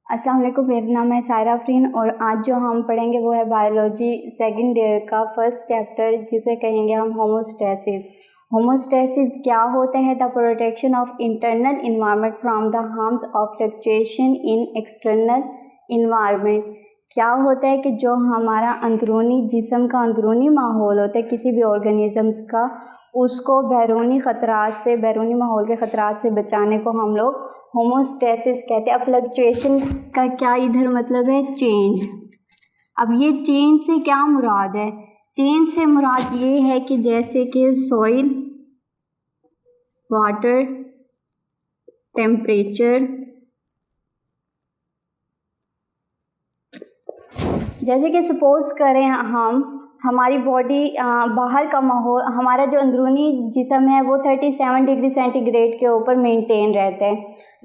अस्सलाम वालेकुम, मेरा नाम है सायरा अफरीन और आज जो हम पढ़ेंगे वो है बायोलॉजी सेकंड ईयर का फर्स्ट चैप्टर जिसे कहेंगे हम होमोस्टैसिस। होमोस्टैसिस क्या होते हैं? The protection of internal environment from the harms of fluctuation in external environment. क्या होता है कि जो हमारा अंदरूनी जिस्म का अंदरूनी माहौल होता है किसी भी ऑर्गेनिजम्स का, उसको बैरूनी ख़तरात से, बैरूनी माहौल के ख़तरात से बचाने को हम लोग होमोस्टैसिस कहते हैं। अब फ्लक्चुएशन का क्या इधर मतलब है? चेंज। अब ये चेंज से क्या मुराद है? चेंज से मुराद ये है कि जैसे कि सॉइल, वाटर, टेम्परेचर, जैसे कि सपोज करें हमारी बॉडी बाहर का माहौल, हमारा जो अंदरूनी जिस्म है वो 37 डिग्री सेंटीग्रेड के ऊपर मेंटेन रहता है,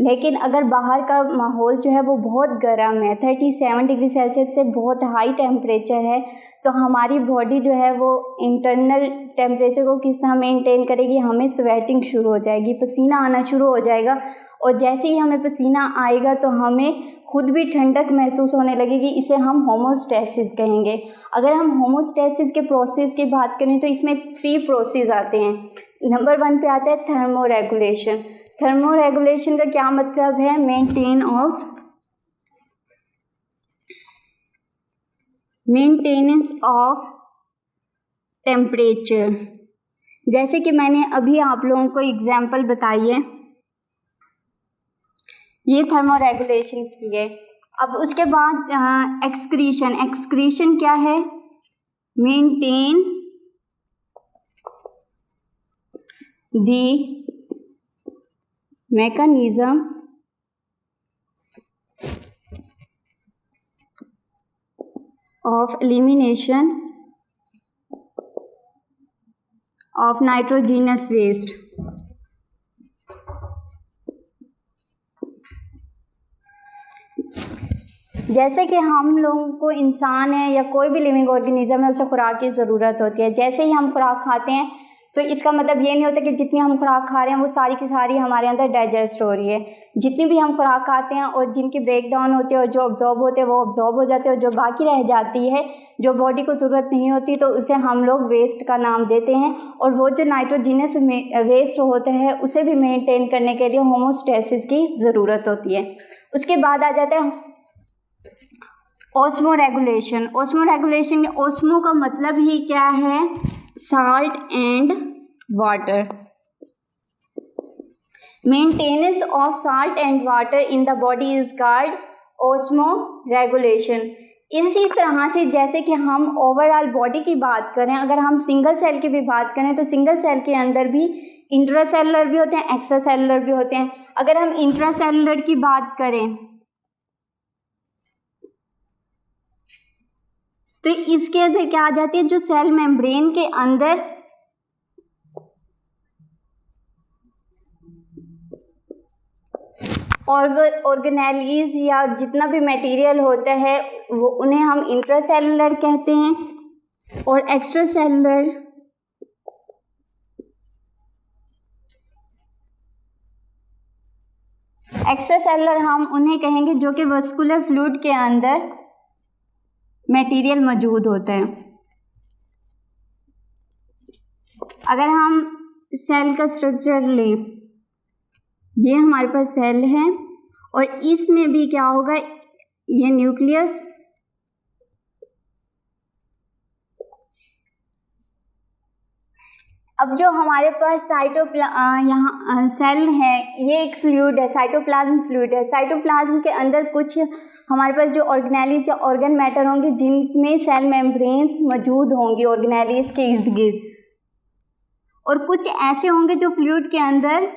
लेकिन अगर बाहर का माहौल जो है वो बहुत गर्म है, 37 डिग्री सेल्सियस से बहुत हाई टेम्परेचर है, तो हमारी बॉडी जो है वो इंटरनल टेम्परेचर को किस तरह मेंटेन करेगी? हमें स्वेटिंग शुरू हो जाएगी, पसीना आना शुरू हो जाएगा, और जैसे ही हमें पसीना आएगा तो हमें खुद भी ठंडक महसूस होने लगेगी। इसे हम होमोस्टैसिस कहेंगे। अगर हम होमोस्टैसिस के प्रोसेस की बात करें तो इसमें 3 प्रोसेस आते हैं। नंबर 1 पे आता है थर्मोरेगुलेशन। थर्मोरेगुलेशन का क्या मतलब है? Maintenance of temperature. जैसे कि मैंने अभी आप लोगों को एग्जाम्पल बताई है, ये थर्मोरेगुलेशन की है। अब उसके बाद एक्सक्रीशन क्या है? Maintain the mechanism of elimination of nitrogenous waste. जैसे कि हम लोगों को, इंसान है या कोई भी लिविंग ऑर्गेनिज्म है, उसे खुराक की ज़रूरत होती है। जैसे ही हम खुराक खाते हैं तो इसका मतलब ये नहीं होता कि जितनी हम खुराक खा रहे हैं वो सारी की सारी हमारे अंदर डाइजेस्ट हो रही है। जितनी भी हम खुराक खाते हैं और जिनकी ब्रेक डाउन होती है और जो ऑब्जॉर्ब होते हैं वो ऑब्जॉर्ब हो जाते हैं, और जो बाकी रह जाती है, जो बॉडी को ज़रूरत नहीं होती, तो उसे हम लोग वेस्ट का नाम देते हैं। और वो जो नाइट्रोजीनस वेस्ट होते हैं उसे भी मेनटेन करने के लिए होमोस्टैसिस की ज़रूरत होती है। उसके बाद आ जाता है ऑस्मोरेगुलेशन। ऑस्मोरेगुलेशन, ऑस्मो का मतलब ही क्या है? Salt and water. Maintenance of salt and water in the body is called osmoregulation. इसी तरह से जैसे कि हम ओवरऑल बॉडी की बात करें, अगर हम सिंगल सेल की भी बात करें तो सिंगल सेल के अंदर भी इंट्रासेलुलर भी होते हैं, एक्स्ट्रासेलुलर भी होते हैं। अगर हम इंट्रासेलुलर की बात करें तो इसके अंदर क्या आ जाती है? जो सेल मेम्ब्रेन के अंदर ऑर्गेनेलीज या जितना भी मटेरियल होता है वो, उन्हें हम इंट्रासेलुलर कहते हैं, और एक्स्ट्रासेलुलर हम उन्हें कहेंगे जो कि वस्कुलर फ्लूइड के अंदर मटेरियल मौजूद होता है। अगर हम सेल का स्ट्रक्चर लें, ये हमारे पास सेल है और इसमें भी क्या होगा? ये न्यूक्लियस, अब जो हमारे पास यहाँ सेल है, ये एक फ्लूइड है, साइटोप्लाज्म फ्लूइड है। साइटोप्लाज्म के अंदर कुछ हमारे पास जो ऑर्गेनेलीज या ऑर्गन मैटर होंगे जिनमें सेल मेम्ब्रेन्स मौजूद होंगी ऑर्गेनेलीज के इर्द गिर्द, और कुछ ऐसे होंगे जो फ्लूइड के अंदर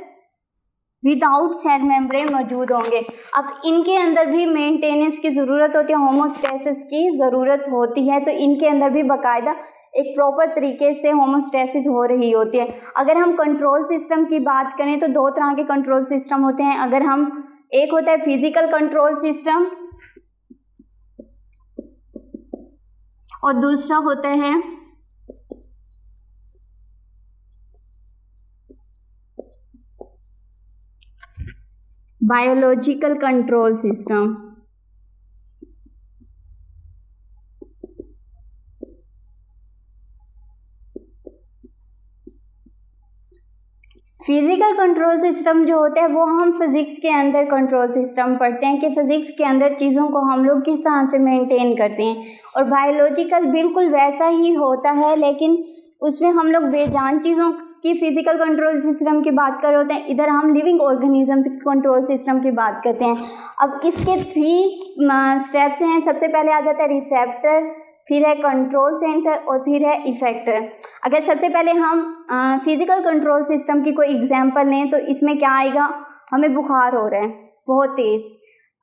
विदाउट सेल मेम्ब्रेन मौजूद होंगे। अब इनके अंदर भी मेंटेनेंस की ज़रूरत होती है, होमोस्टैसिस की ज़रूरत होती है, तो इनके अंदर भी बाकायदा एक प्रॉपर तरीके से होमोस्टैसिस हो रही होती है। अगर हम कंट्रोल सिस्टम की बात करें तो 2 तरह के कंट्रोल सिस्टम होते हैं। एक होता है फिजिकल कंट्रोल सिस्टम और दूसरा होता है biological control system. Physical control system जो होता है वो हम फिजिक्स के अंदर कंट्रोल सिस्टम पढ़ते हैं कि फिजिक्स के अंदर चीज़ों को हम लोग किस तरह से मेंटेन करते हैं, और बायोलॉजिकल बिल्कुल वैसा ही होता है, लेकिन उसमें हम लोग बेजान चीज़ों की फिजिकल कंट्रोल सिस्टम की बात कर रहे होते हैं, इधर हम लिविंग ऑर्गेनिजम्स की कंट्रोल सिस्टम की बात करते हैं। अब इसके 3 स्टेप्स हैं। सबसे पहले आ जाता है रिसेप्टर, फिर है कंट्रोल सेंटर और फिर है इफेक्टर। अगर सबसे पहले हम फिजिकल कंट्रोल सिस्टम की कोई एग्जांपल लें तो इसमें क्या आएगा, हमें बुखार हो रहा है बहुत तेज़,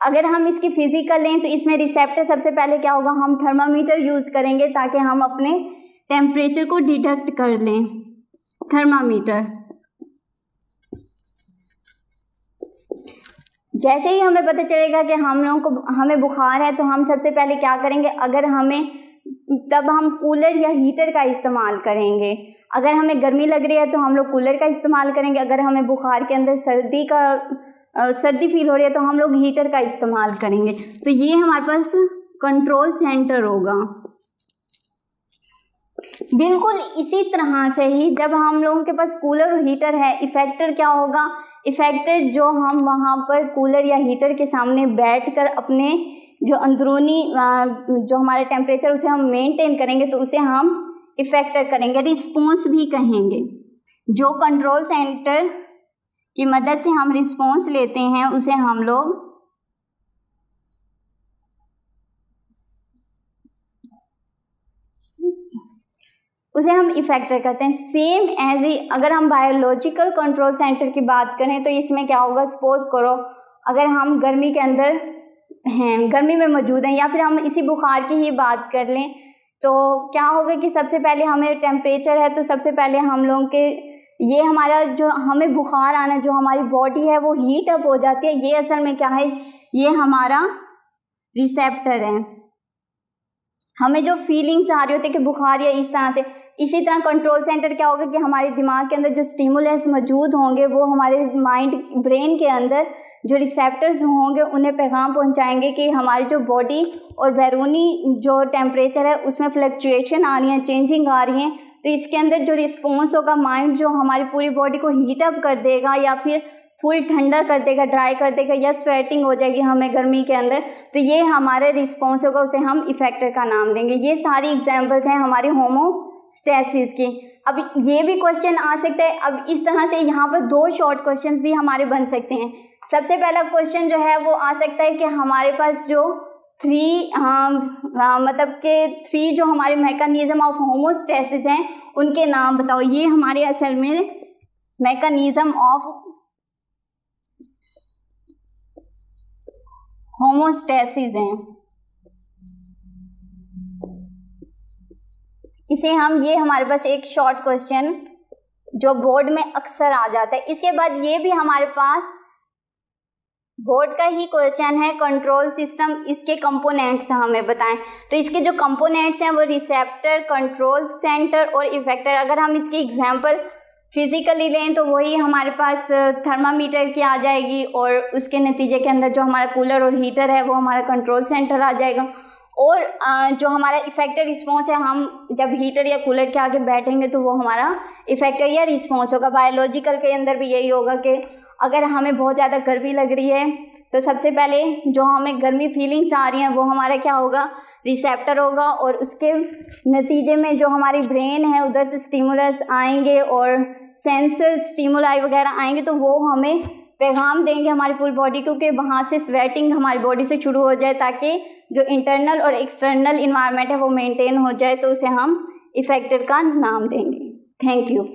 अगर हम इसकी फिजिकल लें तो इसमें रिसेप्टर सबसे पहले क्या होगा, हम थर्मामीटर यूज़ करेंगे ताकि हम अपने टेम्परेचर को डिटेक्ट कर लें, थर्मामीटर। जैसे ही हमें पता चलेगा कि हमें बुखार है तो हम सबसे पहले क्या करेंगे, तब हम कूलर या हीटर का इस्तेमाल करेंगे। अगर हमें गर्मी लग रही है तो हम लोग कूलर का इस्तेमाल करेंगे, अगर हमें बुखार के अंदर सर्दी फील हो रही है तो हम लोग हीटर का इस्तेमाल करेंगे। तो ये हमारे पास कंट्रोल सेंटर होगा। बिल्कुल इसी तरह से ही जब हम लोगों के पास कूलर और हीटर है, इफेक्टर क्या होगा, इफेक्टर जो हम वहाँ पर कूलर या हीटर के सामने बैठकर अपने जो अंदरूनी जो हमारा टेम्परेचर उसे हम मेंटेन करेंगे तो उसे हम इफेक्टर करेंगे, रिस्पॉन्स भी कहेंगे। जो कंट्रोल सेंटर की मदद से हम रिस्पॉन्स लेते हैं उसे हम लोग इफेक्टर करते हैं। सेम एज ही अगर हम बायोलॉजिकल कंट्रोल सेंटर की बात करें तो इसमें क्या होगा, सपोज करो अगर हम गर्मी के अंदर हैं, गर्मी में मौजूद हैं, या फिर हम इसी बुखार की ही बात कर लें तो क्या होगा कि सबसे पहले हमें टेम्परेचर है तो सबसे पहले हम लोगों के ये हमारा जो हमें बुखार आना, जो हमारी बॉडी है वो हीट अप हो जाती है, ये असल में क्या है, ये हमारा रिसेप्टर है। हमें जो फीलिंग्स आ रही होती है कि बुखार या इस तरह से, इसी तरह कंट्रोल सेंटर क्या होगा कि हमारे दिमाग के अंदर जो स्टिमुलस मौजूद होंगे वो हमारे ब्रेन के अंदर जो रिसेप्टर्स होंगे उन्हें पैगाम पहुंचाएंगे कि हमारी जो बॉडी और बैरूनी जो टेम्परेचर है उसमें फ्लक्चुएशन आ रही है, चेंजिंग आ रही है। तो इसके अंदर जो रिस्पॉन्स होगा, माइंड जो हमारी पूरी बॉडी को हीट अप कर देगा या फिर फुल ठंडा कर देगा, ड्राई कर देगा, या स्वेटिंग हो जाएगी हमें गर्मी के अंदर, तो ये हमारा रिस्पॉन्स होगा, उसे हम इफेक्टर का नाम देंगे। ये सारी एग्जाम्पल्स हैं हमारी होमोस्टैसिस की। अब ये भी क्वेश्चन आ सकता है, अब इस तरह से यहाँ पर 2 शॉर्ट क्वेश्चन भी हमारे बन सकते हैं। सबसे पहला क्वेश्चन जो है वो आ सकता है कि हमारे पास जो 3 जो हमारे मैकेनिज्म ऑफ होमोस्टैसिस हैं उनके नाम बताओ। ये हमारे असल में मैकेनिज्म ऑफ होमोस्टैसिस हैं। ये हमारे पास एक शॉर्ट क्वेश्चन जो बोर्ड में अक्सर आ जाता है। इसके बाद ये भी हमारे पास बोर्ड का ही क्वेश्चन है, कंट्रोल सिस्टम, इसके कंपोनेंट्स हमें बताएं। तो इसके जो कंपोनेंट्स हैं वो रिसेप्टर, कंट्रोल सेंटर और इफेक्टर। अगर हम इसकी एग्जांपल फिजिकली लें तो वही हमारे पास थर्मामीटर की आ जाएगी, और उसके नतीजे के अंदर जो हमारा कूलर और हीटर है वो हमारा कंट्रोल सेंटर आ जाएगा। और जो हमारा इफेक्टर रिस्पॉन्स है, हम जब हीटर या कूलर के आगे बैठेंगे तो वो हमारा इफेक्टर या रिस्पॉन्स होगा। बायोलॉजिकल के अंदर भी यही होगा कि अगर हमें बहुत ज़्यादा गर्मी लग रही है तो सबसे पहले जो हमें गर्मी फीलिंग्स आ रही हैं वो हमारा क्या होगा, रिसेप्टर होगा, और उसके नतीजे में जो हमारी ब्रेन है उधर से स्टिमुलस आएंगे और सेंसर स्टिमुलाई वगैरह आएंगे, तो वो हमें पैगाम देंगे हमारी फुल बॉडी को कि वहाँ से स्वेटिंग हमारी बॉडी से शुरू हो जाए, ताकि जो इंटरनल और एक्सटर्नल इन्वायरमेंट है वो मेंटेन हो जाए, तो उसे हम इफेक्टर का नाम देंगे। Thank you.